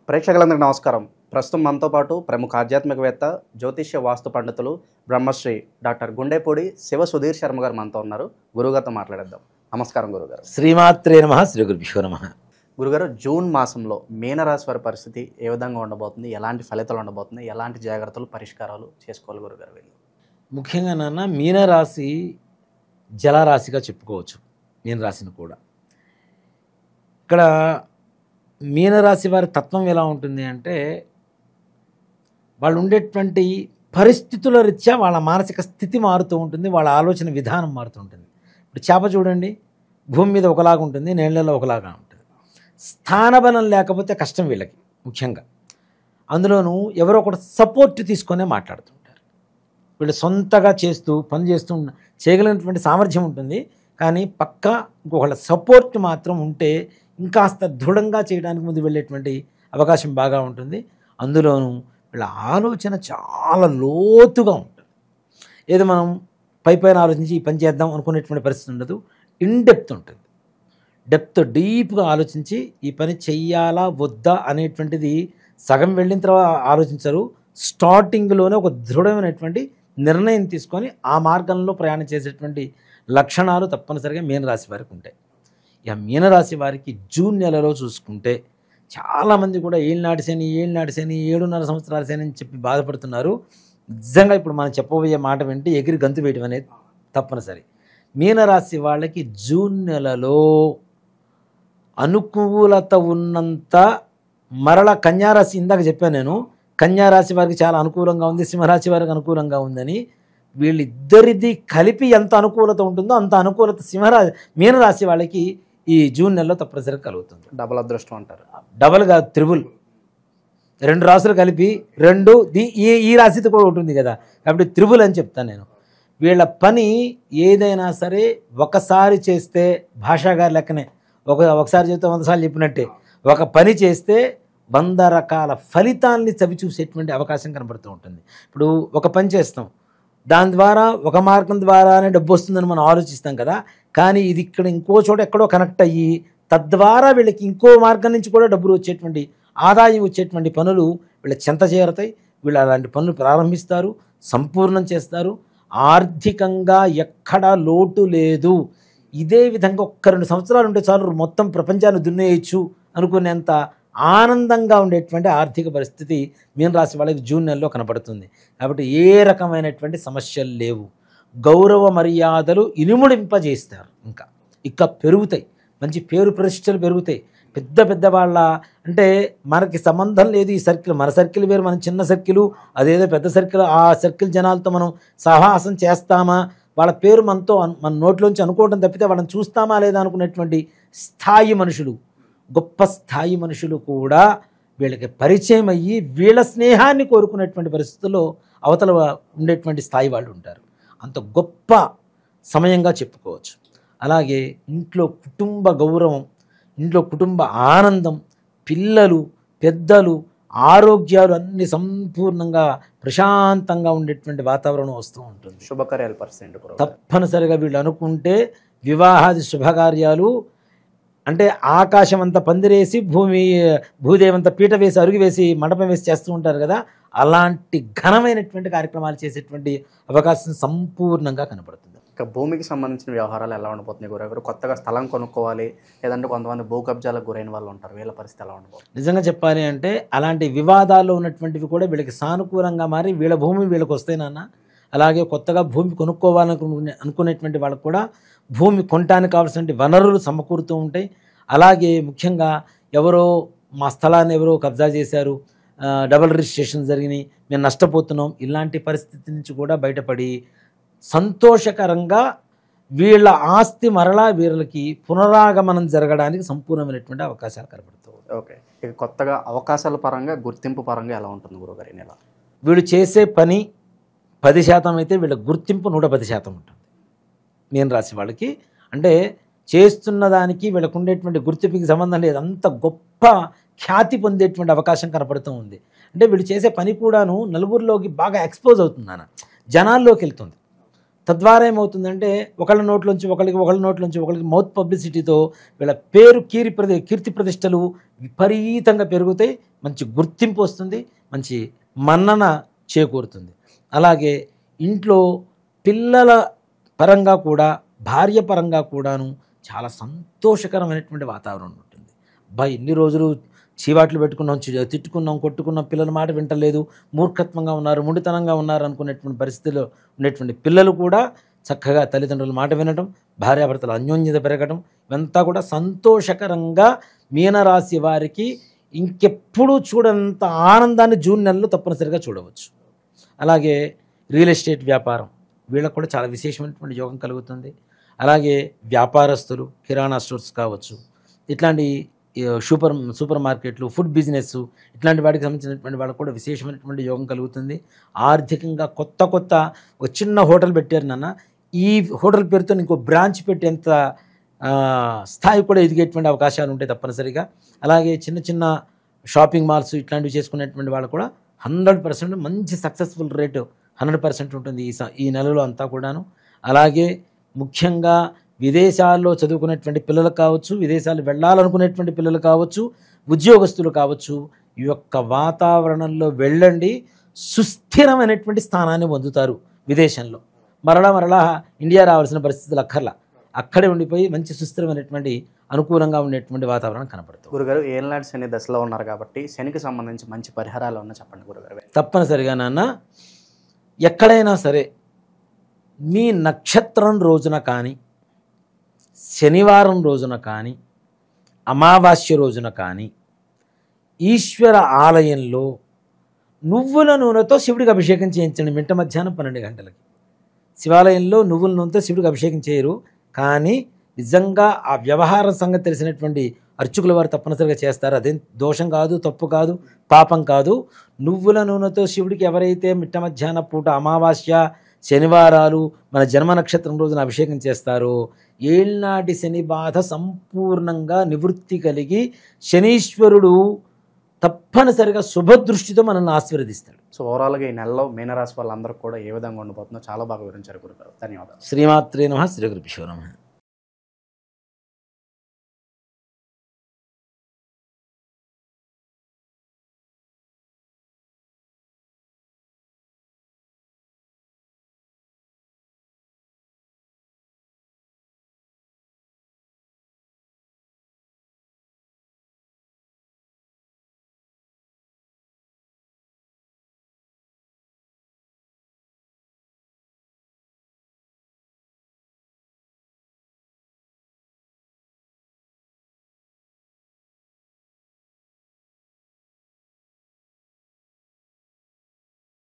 ప్రేక్షకులందరికీ నమస్కారం. ప్రస్తుతం మనతో పాటు ప్రముఖ ఆధ్యాత్మికవేత్త, జ్యోతిష్య వాస్తు పండితులు, బ్రహ్మశ్రీ డాక్టర్ గుండేపూడి శివ సుధీర్ శర్మ గారు మనతో ఉన్నారు. గురుగారితో మాట్లాడేద్దాం. నమస్కారం గురుగారు. శ్రీమాత్రే నమః. శ్రీ గురుభ్యో నమః. గురుగారు, జూన్ మాసంలో మీనరాశి వారి పరిస్థితి ఏ విధంగా ఉండబోతుంది? ఎలాంటి ఫలితాలు ఉండబోతుంది? ఎలాంటి జాగ్రత్తలు, పరిష్కారాలు చేసుకోవాలి గురుగారు వీళ్ళు? ముఖ్యంగా నాన్న మీనరాశి జలరాశిగా చెప్పుకోవచ్చు. మీనరాశిని కూడా ఇక్కడ మీనరాశి వారి తత్వం ఎలా ఉంటుంది అంటే, వాళ్ళు ఉండేటువంటి పరిస్థితుల రీత్యా వాళ్ళ మానసిక స్థితి మారుతూ ఉంటుంది, వాళ్ళ ఆలోచన విధానం మారుతూ ఉంటుంది. ఇప్పుడు చేప చూడండి, భూమి మీద ఒకలాగా ఉంటుంది, నీళ్ళలో ఒకలాగా ఉంటుంది. స్థానబలం లేకపోతే కష్టం వీళ్ళకి. ముఖ్యంగా అందులోనూ ఎవరో ఒకటి సపోర్ట్ తీసుకొనే మాట్లాడుతుంటారు. వీళ్ళు సొంతగా పని చేస్తూ చేయగలిగినటువంటి సామర్థ్యం ఉంటుంది, కానీ పక్కా ఇంకొకళ్ళ సపోర్ట్ మాత్రం ఉంటే ఇంకాస్త దృఢంగా చేయడానికి ముందు వెళ్ళేటువంటి అవకాశం బాగా ఉంటుంది. అందులోనూ వీళ్ళ ఆలోచన చాలా లోతుగా ఉంటుంది. ఏదో మనం పైన ఆలోచించి ఈ పని చేద్దాం అనుకునేటువంటి పరిస్థితి ఉండదు. ఇన్డెప్త్ ఉంటుంది. డీప్గా ఆలోచించి ఈ పని చెయ్యాలా వద్దా అనేటువంటిది సగం వెళ్ళిన తర్వాత ఆలోచించరు. స్టార్టింగ్లోనే ఒక దృఢమైనటువంటి నిర్ణయం తీసుకొని ఆ మార్గంలో ప్రయాణం చేసేటువంటి లక్షణాలు తప్పనిసరిగా మీనరాశి వారికి ఉంటాయి. ఇక మీనరాశి వారికి జూన్ నెలలో చూసుకుంటే చాలామంది కూడా ఏళ్ళనాటి శని 7.5 సంవత్సరాల శని అని చెప్పి బాధపడుతున్నారు. నిజంగా ఇప్పుడు మనం చెప్పబోయే మాట వింటే ఎగిరి గంతు వేయడం అనేది తప్పనిసరి. మీనరాశి వాళ్ళకి జూన్ నెలలో అనుకూలత ఉన్నంత మరల కన్యారాశి, ఇందాక చెప్పాను నేను, కన్యారాశి వారికి చాలా అనుకూలంగా ఉంది, సింహరాశి వారికి అనుకూలంగా ఉందని. వీళ్ళిద్దరిది కలిపి ఎంత అనుకూలత ఉంటుందో అంత అనుకూలత మీనరాశి వాళ్ళకి ఈ జూన్ నెలలో తప్పనిసరిగా కలుగుతుంది. డబుల్ అదృష్టం అంటారు. డబల్ కాదు, త్రిబుల్. 2 రాశులు కలిపి 2 ఈ రాశితో కూడా ఉంటుంది కదా, కాబట్టి త్రిబుల్ అని చెప్తాను నేను. వీళ్ళ పని ఏదైనా సరే ఒకసారి చేస్తే, భాషాగారి లెక్కనే ఒకసారి చెప్తే 100 సార్లు చెప్పినట్టే, ఒక పని చేస్తే 100 రకాల ఫలితాల్ని చవి చూసేటువంటి అవకాశం కనబడుతూ ఉంటుంది. ఇప్పుడు ఒక పని చేస్తాం, దాని ద్వారా ఒక మార్గం ద్వారానే డబ్బు వస్తుందని మనం ఆలోచిస్తాం కదా, కానీ ఇది ఇక్కడ ఇంకో చోట ఎక్కడో కనెక్ట్ అయ్యి తద్వారా వీళ్ళకి ఇంకో మార్గం నుంచి కూడా డబ్బులు వచ్చేటువంటి, ఆదాయం వచ్చేటువంటి పనులు వీళ్ళ చెంత చేరతాయి. వీళ్ళు అలాంటి పనులు ప్రారంభిస్తారు, సంపూర్ణం చేస్తారు. ఆర్థికంగా ఎక్కడా లోటు లేదు. ఇదే విధంగా 1-2 సంవత్సరాలు ఉంటే చాలు మొత్తం ప్రపంచాన్ని దున్నేయచ్చు అనుకునేంత ఆనందంగా ఉండేటువంటి ఆర్థిక పరిస్థితి మీనరాశి వాళ్ళకి జూన్ నెలలో కనపడుతుంది. కాబట్టి ఏ రకమైనటువంటి సమస్యలు లేవు. గౌరవ మర్యాదలు ఇనుముడింపజేస్తారు, ఇంకా పెరుగుతాయి. మంచి పేరు ప్రతిష్టలు పెరుగుతాయి. పెద్ద వాళ్ళ అంటే మనకి సంబంధం లేదు ఈ సర్కిల్, మన సర్కిల్ వేరు, మన చిన్న సర్కిల్, అదేదో పెద్ద సర్కిల్. ఆ సర్కిల్ జనాలతో మనం సహవాసం చేస్తామా, వాళ్ళ పేరు మన నోట్లోంచి అనుకోవడం తప్పితే వాళ్ళని చూస్తామా లేదా అనుకునేటువంటి స్థాయి మనుషులు, గొప్ప స్థాయి మనుషులు కూడా వీళ్ళకి పరిచయం అయ్యి వీళ్ళ స్నేహాన్ని కోరుకునేటువంటి పరిస్థితుల్లో అవతల ఉండేటువంటి స్థాయి వాళ్ళు ఉంటారు. అంత గొప్ప సమయంగా చెప్పుకోవచ్చు. అలాగే ఇంట్లో కుటుంబ గౌరవం, ఇంట్లో కుటుంబ ఆనందం, పిల్లలు, పెద్దలు, ఆరోగ్యాలు అన్నీ సంపూర్ణంగా ప్రశాంతంగా ఉండేటువంటి వాతావరణం వస్తూ ఉంటుంది. శుభకార్యాలు పర్సెంట్ తప్పనిసరిగా వీళ్ళు అనుకుంటే వివాహాది శుభకార్యాలు, అంటే ఆకాశం అంతా పందిరేసి భూదేవంతా పీట వేసి అరుగు వేసి మండపం వేసి చేస్తూ ఉంటారు కదా, అలాంటి ఘనమైనటువంటి కార్యక్రమాలు చేసేటువంటి అవకాశం సంపూర్ణంగా కనపడుతుంది. ఇక భూమికి సంబంధించిన వ్యవహారాలు ఎలా ఉండబోతున్నాయి గురుగారు? కొత్తగా స్థలం కొనుక్కోవాలి, లేదంటే కొంతమంది భూ కబ్జాలకు గురైన వాళ్ళు ఉంటారు, వీళ్ళ పరిస్థితి ఎలా ఉండబోతుంది? నిజంగా చెప్పాలి అంటే అలాంటి వివాదాల్లో ఉన్నటువంటివి కూడా వీళ్ళకి సానుకూలంగా మారి వీళ్ళ భూమి వీళ్ళకి వస్తాయి నాన్న. అలాగే కొత్తగా భూమి అనుకునేటువంటి వాళ్ళకు కూడా భూమి కొనడానికి కావాల్సిన వనరులు సమకూరుతూ ఉంటాయి. అలాగే ముఖ్యంగా ఎవరో మా స్థలాన్ని ఎవరో కబ్జా చేశారు, డబుల్ రిజిస్ట్రేషన్ జరిగినాయి, మేము నష్టపోతున్నాం, ఇలాంటి పరిస్థితి నుంచి కూడా బయటపడి సంతోషకరంగా వీళ్ళ ఆస్తి మరలా వీళ్ళకి పునరాగమనం జరగడానికి సంపూర్ణమైనటువంటి అవకాశాలు కనబడుతాయి. ఓకే, ఇక కొత్తగా అవకాశాల పరంగా, గుర్తింపు పరంగా ఎలా ఉంటుంది గురుగారు ఈ నెల? వీళ్ళు చేసే పని 10% అయితే వీళ్ళ గుర్తింపు 110% ఉంటుంది మీనరాశి వాళ్ళకి. అంటే చేస్తున్న దానికి వీళ్ళకు ఉండేటువంటి గుర్తింపుకి సంబంధం లేదు, అంత గొప్ప ఖ్యాతి పొందేటువంటి అవకాశం కనపడుతూ ఉంది. అంటే వీళ్ళు చేసే పని కూడాను నలుగురిలోకి బాగా ఎక్స్పోజ్ అవుతుంది, జనాల్లోకి వెళ్తుంది. తద్వారా ఏమవుతుందంటే ఒకళ్ళ నోట్లోంచి ఒకళ్ళకి మౌత్ పబ్లిసిటీతో వీళ్ళ పేరు కీర్తి ప్రతిష్టలు విపరీతంగా పెరుగుతాయి, మంచి గుర్తింపు వస్తుంది, మంచి మన్నన చేకూరుతుంది. అలాగే ఇంట్లో పిల్లల పరంగా కూడా భార్య పరంగా కూడాను చాలా సంతోషకరమైనటువంటి వాతావరణం ఉంటుంది. ఇన్ని రోజులు చీవాట్లు పెట్టుకున్నాం, తిట్టుకున్నాం, కొట్టుకున్నాం, పిల్లల మాట వింటలేదు, మూర్ఖత్వంగా ఉన్నారు, ముండితనంగా ఉన్నారు అనుకునేటువంటి పరిస్థితిలో ఉండేటువంటి పిల్లలు కూడా చక్కగా తల్లిదండ్రుల మాట వినడం, భార్యాభర్తల అన్యోన్యత పెరగడం, ఇవంతా కూడా సంతోషకరంగా మీనరాశి వారికి ఇంకెప్పుడు చూడనంత ఆనందాన్ని జూన్ నెలలో తప్పనిసరిగా చూడవచ్చు. అలాగే రియల్ ఎస్టేట్ వ్యాపారం వీళ్ళకు కూడా చాలా విశేషమైనటువంటి యోగం కలుగుతుంది. అలాగే వ్యాపారస్తులు, కిరాణా స్టోర్స్ కావచ్చు, ఇట్లాంటి సూపర్ మార్కెట్లు, ఫుడ్ బిజినెస్, ఇట్లాంటి వాటికి సంబంధించినటువంటి వాళ్ళకు కూడా విశేషమైనటువంటి యోగం కలుగుతుంది. ఆర్థికంగా కొత్త ఒక చిన్న హోటల్ పెట్టారు నాన్న, ఈ హోటల్ పేరుతో ఇంకో బ్రాంచ్ పెట్టేంత స్థాయి కూడా ఎదిగేటువంటి అవకాశాలు ఉంటాయి తప్పనిసరిగా. అలాగే చిన్న షాపింగ్ మాల్స్ ఇట్లాంటివి చేసుకునేటువంటి వాళ్ళు కూడా 100% మంచి సక్సెస్ఫుల్ రేటు 100% ఉంటుంది ఈ నెలలో అంతా కూడాను. అలాగే ముఖ్యంగా విదేశాల్లో చదువుకునేటువంటి పిల్లలు కావచ్చు, విదేశాలు వెళ్ళాలనుకునేటువంటి పిల్లలు కావచ్చు, ఉద్యోగస్తులు కావచ్చు, ఈ యొక్క వాతావరణంలో వెళ్ళండి, సుస్థిరమైనటువంటి స్థానాన్ని పొందుతారు. విదేశంలో మరలా ఇండియా రావాల్సిన పరిస్థితులు అక్కడే ఉండిపోయి మంచి సుస్థిరమైనటువంటి అనుకూలంగా ఉండేటువంటి వాతావరణం కనపడుతుంది. గురుగారు ఏళ్ళనాటి శని దశలో ఉన్నారు కాబట్టి శనికి సంబంధించి మంచి పరిహారాలు ఉన్నా చెప్పండి గురుగారు. తప్పనిసరిగా నాన్న, ఎక్కడైనా సరే మీ నక్షత్రం రోజున కానీ, శనివారం రోజున కానీ, అమావాస్య రోజున కానీ ఈశ్వర ఆలయంలో నువ్వుల నూనెతో శివుడికి అభిషేకం చేయించండి. మిట్ట మధ్యాహ్నం 12 గంటలకి శివాలయంలో నువ్వుల నూనెతో శివుడికి అభిషేకం చేయరు, కానీ నిజంగా ఆ వ్యవహార సంగతి తెలిసినటువంటి అర్చకుల వారు తప్పనిసరిగా చేస్తారు. అదేం దోషం కాదు, తప్పు కాదు, పాపం కాదు. నువ్వుల నూనెతో శివుడికి ఎవరైతే మిట్ట మధ్యాహ్న పూట అమావాస్య, శనివారాలు, మన జన్మ నక్షత్రం రోజున అభిషేకం చేస్తారో ఏళ్నాటి శని బాధ సంపూర్ణంగా నివృత్తి కలిగి శనీశ్వరుడు తప్పనిసరిగా శుభదృష్టితో మనల్ని ఆశీర్వదిస్తాడు. సో ఓవరాల్గా ఈ నెలలో మీనరాశి వాళ్ళందరూ కూడా ఏ విధంగా ఉండిపోతుందో చాలా బాగా వివరించారు గురుగారు. ధన్యవాదాలు. శ్రీమాత్రే నమః. శ్రీ గురుభ్యో నమః.